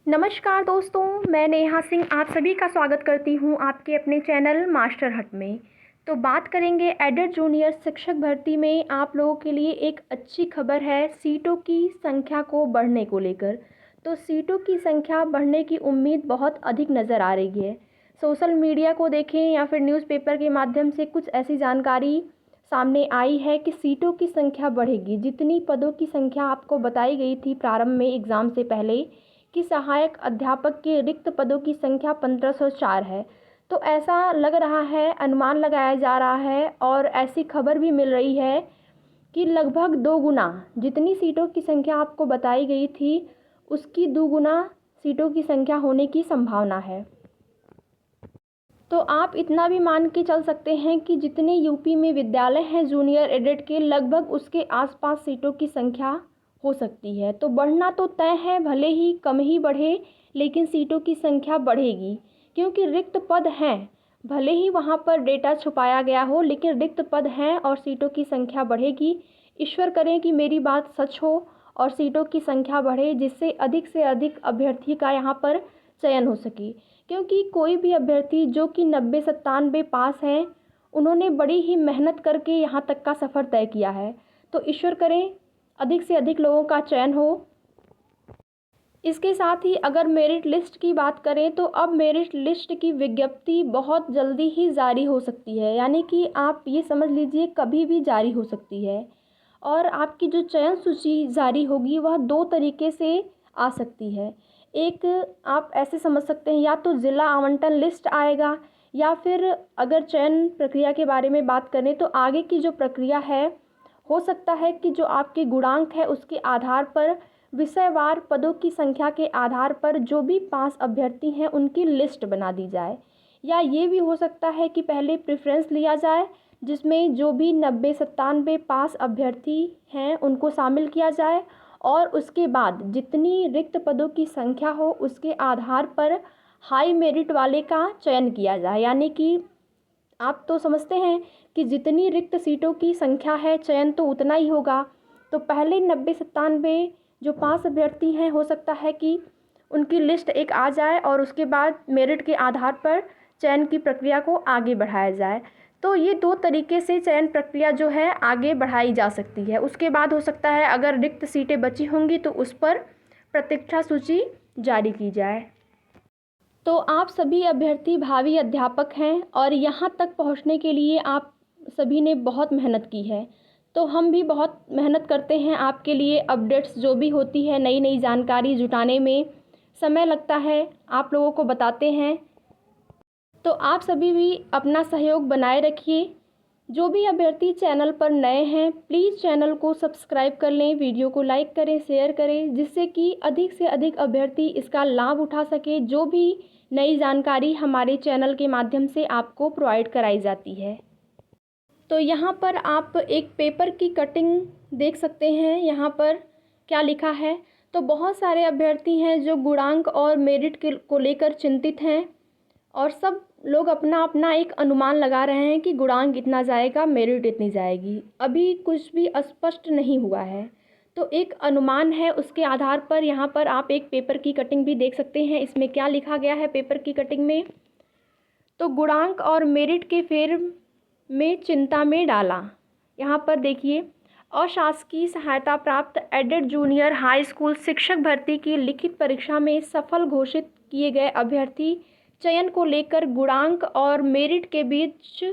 नमस्कार दोस्तों, मैं नेहा सिंह आप सभी का स्वागत करती हूं आपके अपने चैनल मास्टर हट में। तो बात करेंगे एडेड जूनियर शिक्षक भर्ती में आप लोगों के लिए एक अच्छी खबर है सीटों की संख्या को बढ़ने को लेकर। तो सीटों की संख्या बढ़ने की उम्मीद बहुत अधिक नज़र आ रही है। सोशल मीडिया को देखें या फिर न्यूज़पेपर के माध्यम से कुछ ऐसी जानकारी सामने आई है कि सीटों की संख्या बढ़ेगी। जितनी पदों की संख्या आपको बताई गई थी प्रारंभ में एग्ज़ाम से पहले कि सहायक अध्यापक के रिक्त पदों की संख्या 1504 है, तो ऐसा लग रहा है, अनुमान लगाया जा रहा है और ऐसी खबर भी मिल रही है कि लगभग 2 गुना जितनी सीटों की संख्या आपको बताई गई थी उसकी 2 गुना सीटों की संख्या होने की संभावना है। तो आप इतना भी मान के चल सकते हैं कि जितने यूपी में विद्यालय हैं जूनियर एडेड के, लगभग उसके आसपास सीटों की संख्या हो सकती है। तो बढ़ना तो तय है, भले ही कम ही बढ़े लेकिन सीटों की संख्या बढ़ेगी, क्योंकि रिक्त पद हैं। भले ही वहाँ पर डेटा छुपाया गया हो लेकिन रिक्त पद हैं और सीटों की संख्या बढ़ेगी। ईश्वर करें कि मेरी बात सच हो और सीटों की संख्या बढ़े, जिससे अधिक से अधिक अभ्यर्थी का यहाँ पर चयन हो सके। क्योंकि कोई भी अभ्यर्थी जो कि 90-97 पास हैं, उन्होंने बड़ी ही मेहनत करके यहाँ तक का सफ़र तय किया है। तो ईश्वर करें अधिक से अधिक लोगों का चयन हो। इसके साथ ही अगर मेरिट लिस्ट की बात करें तो अब मेरिट लिस्ट की विज्ञप्ति बहुत जल्दी ही जारी हो सकती है, यानी कि आप ये समझ लीजिए कभी भी जारी हो सकती है। और आपकी जो चयन सूची जारी होगी वह 2 तरीके से आ सकती है। एक आप ऐसे समझ सकते हैं, या तो ज़िला आवंटन लिस्ट आएगा, या फिर अगर चयन प्रक्रिया के बारे में बात करें तो आगे की जो प्रक्रिया है, हो सकता है कि जो आपके गुणांक है उसके आधार पर विषयवार पदों की संख्या के आधार पर जो भी पास अभ्यर्थी हैं उनकी लिस्ट बना दी जाए। या ये भी हो सकता है कि पहले प्रेफरेंस लिया जाए, जिसमें जो भी 90-97 पास अभ्यर्थी हैं उनको शामिल किया जाए, और उसके बाद जितनी रिक्त पदों की संख्या हो उसके आधार पर हाई मेरिट वाले का चयन किया जाए। यानी कि आप तो समझते हैं कि जितनी रिक्त सीटों की संख्या है चयन तो उतना ही होगा। तो पहले 90-97 जो पास अभ्यर्थी हैं, हो सकता है कि उनकी लिस्ट एक आ जाए और उसके बाद मेरिट के आधार पर चयन की प्रक्रिया को आगे बढ़ाया जाए। तो ये 2 तरीके से चयन प्रक्रिया जो है आगे बढ़ाई जा सकती है। उसके बाद हो सकता है अगर रिक्त सीटें बची होंगी तो उस पर प्रतीक्षा सूची जारी की जाए। तो आप सभी अभ्यर्थी भावी अध्यापक हैं और यहाँ तक पहुँचने के लिए आप सभी ने बहुत मेहनत की है। तो हम भी बहुत मेहनत करते हैं आपके लिए। अपडेट्स जो भी होती है, नई नई जानकारी जुटाने में समय लगता है, आप लोगों को बताते हैं। तो आप सभी भी अपना सहयोग बनाए रखिए। जो भी अभ्यर्थी चैनल पर नए हैं प्लीज़ चैनल को सब्सक्राइब कर लें, वीडियो को लाइक करें, शेयर करें, जिससे कि अधिक से अधिक अभ्यर्थी इसका लाभ उठा सके। जो भी नई जानकारी हमारे चैनल के माध्यम से आपको प्रोवाइड कराई जाती है। तो यहाँ पर आप एक पेपर की कटिंग देख सकते हैं। यहाँ पर क्या लिखा है, तो बहुत सारे अभ्यर्थी हैं जो गुणांक और मेरिट के को लेकर चिंतित हैं, और सब लोग अपना अपना एक अनुमान लगा रहे हैं कि गुणांक इतना जाएगा, मेरिट इतनी जाएगी। अभी कुछ भी स्पष्ट नहीं हुआ है, तो एक अनुमान है, उसके आधार पर यहाँ पर आप एक पेपर की कटिंग भी देख सकते हैं। इसमें क्या लिखा गया है पेपर की कटिंग में, तो गुणांक और मेरिट के फेर में चिंता में डाला। यहाँ पर देखिए, अशासकीय सहायता प्राप्त एडेड जूनियर हाई स्कूल शिक्षक भर्ती की लिखित परीक्षा में सफल घोषित किए गए अभ्यर्थी चयन को लेकर गुणांक और मेरिट के बीच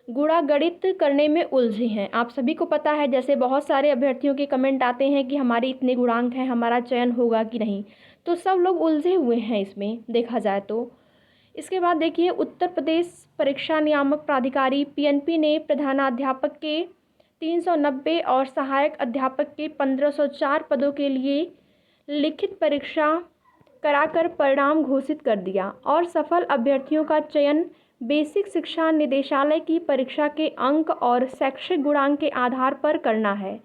गुणागणित करने में उलझे हैं। आप सभी को पता है, जैसे बहुत सारे अभ्यर्थियों के कमेंट आते हैं कि हमारे इतने गुणांक हैं, हमारा चयन होगा कि नहीं। तो सब लोग उलझे हुए हैं इसमें देखा जाए तो। इसके बाद देखिए, उत्तर प्रदेश परीक्षा नियामक प्राधिकारी पीएनपी ने प्रधानाध्यापक के 390 और सहायक अध्यापक के 1504 पदों के लिए लिखित परीक्षा कराकर परिणाम घोषित कर दिया, और सफल अभ्यर्थियों का चयन बेसिक शिक्षा निदेशालय की परीक्षा के अंक और शैक्षिक गुणांक के आधार पर करना है।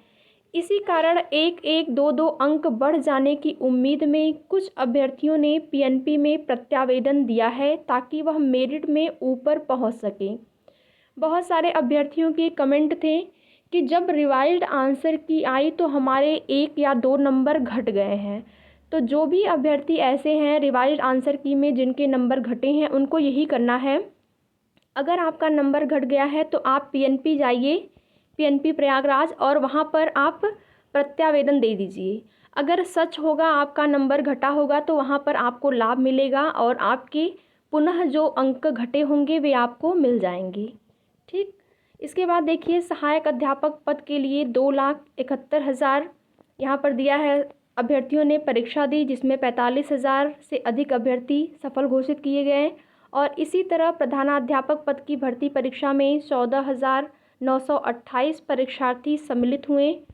इसी कारण 1-1, 2-2 अंक बढ़ जाने की उम्मीद में कुछ अभ्यर्थियों ने पीएनपी में प्रत्यावेदन दिया है, ताकि वह मेरिट में ऊपर पहुंच सकें। बहुत सारे अभ्यर्थियों के कमेंट थे कि जब रिवाइल्ड आंसर की आई तो हमारे 1 या 2 नंबर घट गए हैं। तो जो भी अभ्यर्थी ऐसे हैं रिवाइज्ड आंसर की में जिनके नंबर घटे हैं उनको यही करना है। अगर आपका नंबर घट गया है तो आप पीएनपी जाइए, पीएनपी प्रयागराज, और वहाँ पर आप प्रत्यावेदन दे दीजिए। अगर सच होगा आपका नंबर घटा होगा तो वहाँ पर आपको लाभ मिलेगा और आपके पुनः जो अंक घटे होंगे वे आपको मिल जाएंगे। ठीक, इसके बाद देखिए सहायक अध्यापक पद के लिए 2,71,000 यहाँ पर दिया है। अभ्यर्थियों ने परीक्षा दी जिसमें 45,000 से अधिक अभ्यर्थी सफल घोषित किए गए। और इसी तरह प्रधानाध्यापक पद की भर्ती परीक्षा में 14,928 परीक्षार्थी सम्मिलित हुए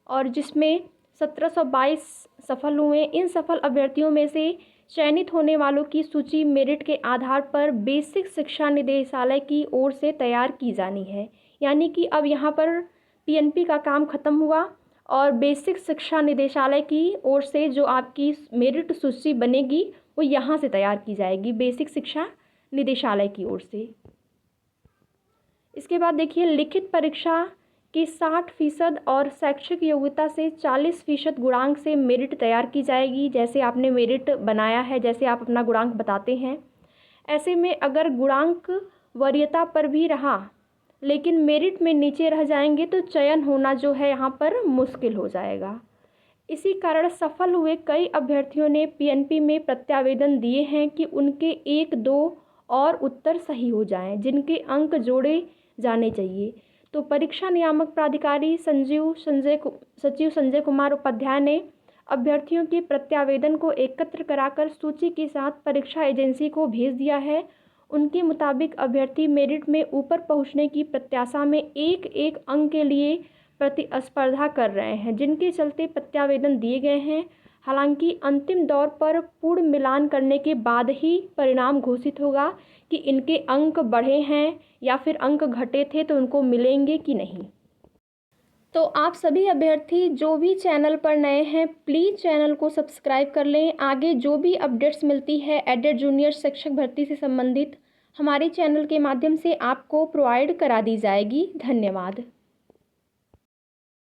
और जिसमें 1,722 सफल हुए। इन सफल अभ्यर्थियों में से चयनित होने वालों की सूची मेरिट के आधार पर बेसिक शिक्षा निदेशालय की ओर से तैयार की जानी है। यानी कि अब यहाँ पर पीएनपी का काम ख़त्म हुआ और बेसिक शिक्षा निदेशालय की ओर से जो आपकी मेरिट सूची बनेगी वो यहाँ से तैयार की जाएगी, बेसिक शिक्षा निदेशालय की ओर से। इसके बाद देखिए लिखित परीक्षा की 60% और शैक्षिक योग्यता से 40% गुणांक से मेरिट तैयार की जाएगी। जैसे आपने मेरिट बनाया है, जैसे आप अपना गुणांक बताते हैं, ऐसे में अगर गुणांक वरीयता पर भी रहा लेकिन मेरिट में नीचे रह जाएंगे तो चयन होना जो है यहाँ पर मुश्किल हो जाएगा। इसी कारण सफल हुए कई अभ्यर्थियों ने पीएनपी में प्रत्यावेदन दिए हैं कि उनके 1-2 और उत्तर सही हो जाएं जिनके अंक जोड़े जाने चाहिए। तो परीक्षा नियामक प्राधिकारी सचिव संजय कुमार उपाध्याय ने अभ्यर्थियों के प्रत्यावेदन को एकत्र कराकर सूची के साथ परीक्षा एजेंसी को भेज दिया है। उनके मुताबिक अभ्यर्थी मेरिट में ऊपर पहुंचने की प्रत्याशा में एक अंक के लिए प्रतिस्पर्धा कर रहे हैं, जिनके चलते प्रत्यावेदन दिए गए हैं। हालांकि अंतिम दौर पर पूर्ण मिलान करने के बाद ही परिणाम घोषित होगा कि इनके अंक बढ़े हैं या फिर अंक घटे थे तो उनको मिलेंगे कि नहीं। तो आप सभी अभ्यर्थी जो भी चैनल पर नए हैं प्लीज़ चैनल को सब्सक्राइब कर लें। आगे जो भी अपडेट्स मिलती है एडेड जूनियर शिक्षक भर्ती से संबंधित हमारे चैनल के माध्यम से आपको प्रोवाइड करा दी जाएगी। धन्यवाद।